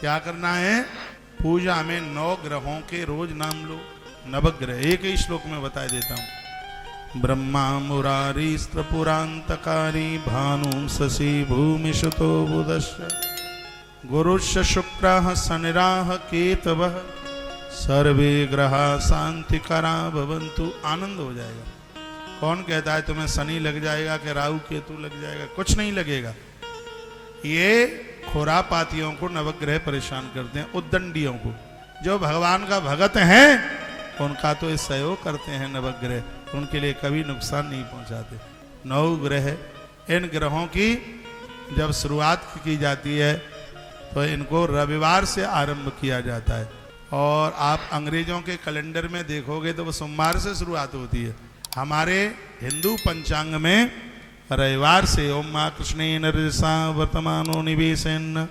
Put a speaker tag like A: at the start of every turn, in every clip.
A: क्या करना है? पूजा में 9 ग्रहों के रोज नाम लो। नवग्रह एक ही श्लोक में बता देता हूं। ब्रह्मा मुरारी स्त्रपुरांतकारी भानु शशि भूमि सुतो बुधश्च गुरुश्च शुक्रः शनिराह केतवः सर्वे ग्रहा शांतिकरा भवन्तु। आनंद हो जाएगा। कौन कहता है तुम्हें शनि लग जाएगा कि राहु केतु लग जाएगा? कुछ नहीं लगेगा। ये खुरापातियों को नवग्रह परेशान करते हैं, उद्दंडियों को। जो भगवान का भगत है उनका तो इस सहयोग करते हैं नवग्रह, उनके लिए कभी नुकसान नहीं पहुंचाते। 9 ग्रह, इन ग्रहों की जब शुरुआत की जाती है तो इनको रविवार से आरंभ किया जाता है। और आप अंग्रेजों के कैलेंडर में देखोगे तो वो सोमवार से शुरुआत होती है। हमारे हिंदू पंचांग में रविवार से ओम माँ कृष्णेन रजसा वर्तमानो निवेशन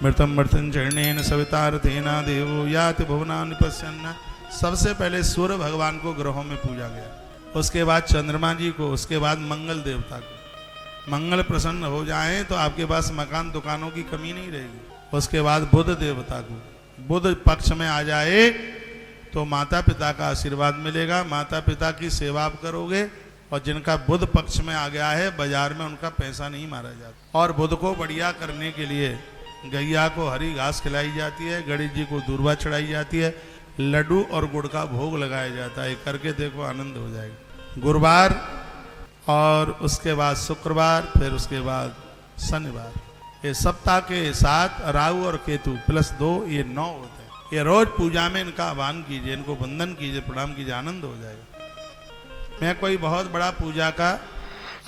A: मृतम मृत्युंजयेन सवितार्थेना देवो याति भुवना निपश्यन्न। सबसे पहले सूर्य भगवान को ग्रहों में पूजा गया, उसके बाद चंद्रमा जी को, उसके बाद मंगल देवता को। मंगल प्रसन्न हो जाए तो आपके पास मकान दुकानों की कमी नहीं रहेगी। उसके बाद बुध देवता को। बुध पक्ष में आ जाए तो माता पिता का आशीर्वाद मिलेगा, माता पिता की सेवा आप करोगे। और जिनका बुध पक्ष में आ गया है बाजार में उनका पैसा नहीं मारा जाता। और बुध को बढ़िया करने के लिए गैया को हरी घास खिलाई जाती है, गणेश जी को दूर्वा चढ़ाई जाती है, लड्डू और गुड़ का भोग लगाया जाता है। करके देखो, आनंद हो जाएगा। गुरुवार और उसके बाद शुक्रवार, फिर उसके बाद शनिवार, ये सप्ताह के 7 राहु और केतु +2 ये 9 होते हैं। ये रोज पूजा में इनका आह्वान कीजिए, इनको वंदन कीजिए, प्रणाम कीजिए, आनंद हो जाएगा। मैं कोई बहुत बड़ा पूजा का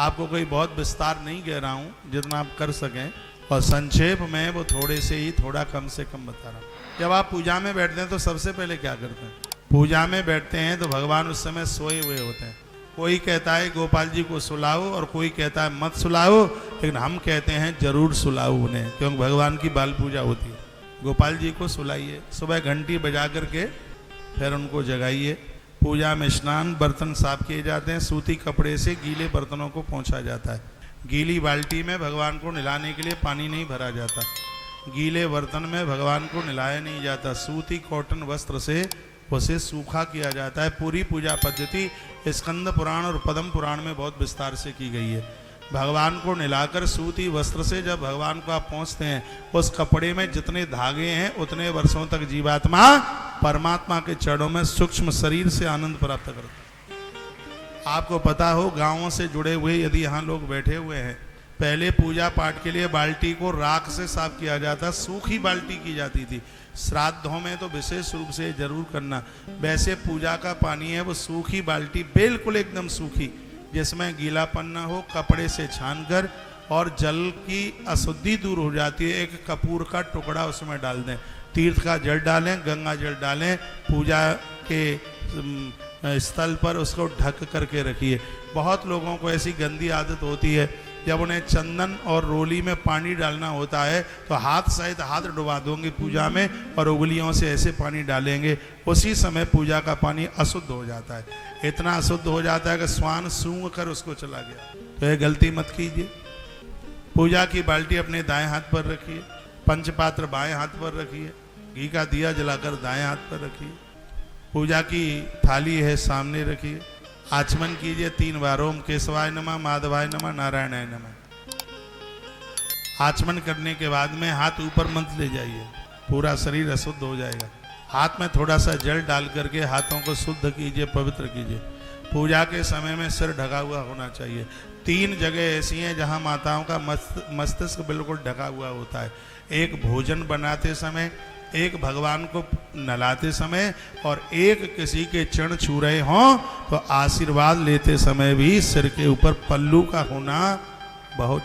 A: आपको कोई बहुत विस्तार नहीं कह रहा हूँ, जितना आप कर सकें, और संक्षेप में वो थोड़े से ही थोड़ा कम से कम बता रहा हूँ। जब आप पूजा में बैठते हैं तो सबसे पहले क्या करते हैं? पूजा में बैठते हैं तो भगवान उस समय सोए हुए होते हैं। कोई कहता है गोपाल जी को सुलाओ और कोई कहता है मत सुलाओ, लेकिन हम कहते हैं जरूर सुलाओ उन्हें, क्योंकि भगवान की बाल पूजा होती है। गोपाल जी को सुलाइए, सुबह घंटी बजा करके फिर उनको जगाइए। पूजा में स्नान, बर्तन साफ किए जाते हैं, सूती कपड़े से गीले बर्तनों को पोंछा जाता है। गीली बाल्टी में भगवान को नहलाने के लिए पानी नहीं भरा जाता, गीले बर्तन में भगवान को नहलाया नहीं जाता, सूती कॉटन वस्त्र से उसे सूखा किया जाता है। पूरी पूजा पद्धति स्कंद पुराण और पद्म पुराण में बहुत विस्तार से की गई है। भगवान को नहलाकर सूती वस्त्र से जब भगवान को आप पहुँचते हैं, उस कपड़े में जितने धागे हैं उतने वर्षों तक जीवात्मा परमात्मा के चरणों में सूक्ष्म शरीर से आनंद प्राप्त करता है। आपको पता हो, गांवों से जुड़े हुए यदि यहाँ लोग बैठे हुए हैं, पहले पूजा पाठ के लिए बाल्टी को राख से साफ किया जाता, सूखी बाल्टी की जाती थी। श्राद्धों में तो विशेष रूप से जरूर करना। वैसे पूजा का पानी है वो सूखी बाल्टी, बिल्कुल एकदम सूखी, जिसमें गीलापन न हो, कपड़े से छानकर, और जल की अशुद्धि दूर हो जाती है। एक कपूर का टुकड़ा उसमें डाल दें, तीर्थ का जल डालें, गंगा जल डालें, पूजा के स्थल पर उसको ढक करके रखिए। बहुत लोगों को ऐसी गंदी आदत होती है, जब उन्हें चंदन और रोली में पानी डालना होता है तो हाथ सहित हाथ डुबा दोगे पूजा में और उंगलियों से ऐसे पानी डालेंगे, उसी समय पूजा का पानी अशुद्ध हो जाता है। इतना अशुद्ध हो जाता है कि स्वान सूंघ कर उसको चला गया। तो यह गलती मत कीजिए। पूजा की बाल्टी अपने दाएं हाथ पर रखिए, पंचपात्र बाएं हाथ पर रखिए, घी का दिया जलाकर दाएं हाथ पर रखिए, पूजा की थाली है सामने रखिए, आचमन कीजिए 3 बार, ओम केशवाय नमः, माधवाय नमः, नारायणाय नमः। आचमन करने के बाद में हाथ ऊपर मत ले जाइए, पूरा शरीर अशुद्ध हो जाएगा। हाथ में थोड़ा सा जल डाल करके हाथों को शुद्ध कीजिए, पवित्र कीजिए। पूजा के समय में सिर ढका हुआ होना चाहिए। 3 जगह ऐसी हैं जहां माताओं का मस्तिष्क बिल्कुल ढका हुआ होता है। एक भोजन बनाते समय, एक भगवान को नहलाते समय, और एक किसी के चरण छू रहे हों तो आशीर्वाद लेते समय भी सिर के ऊपर पल्लू का होना बहुत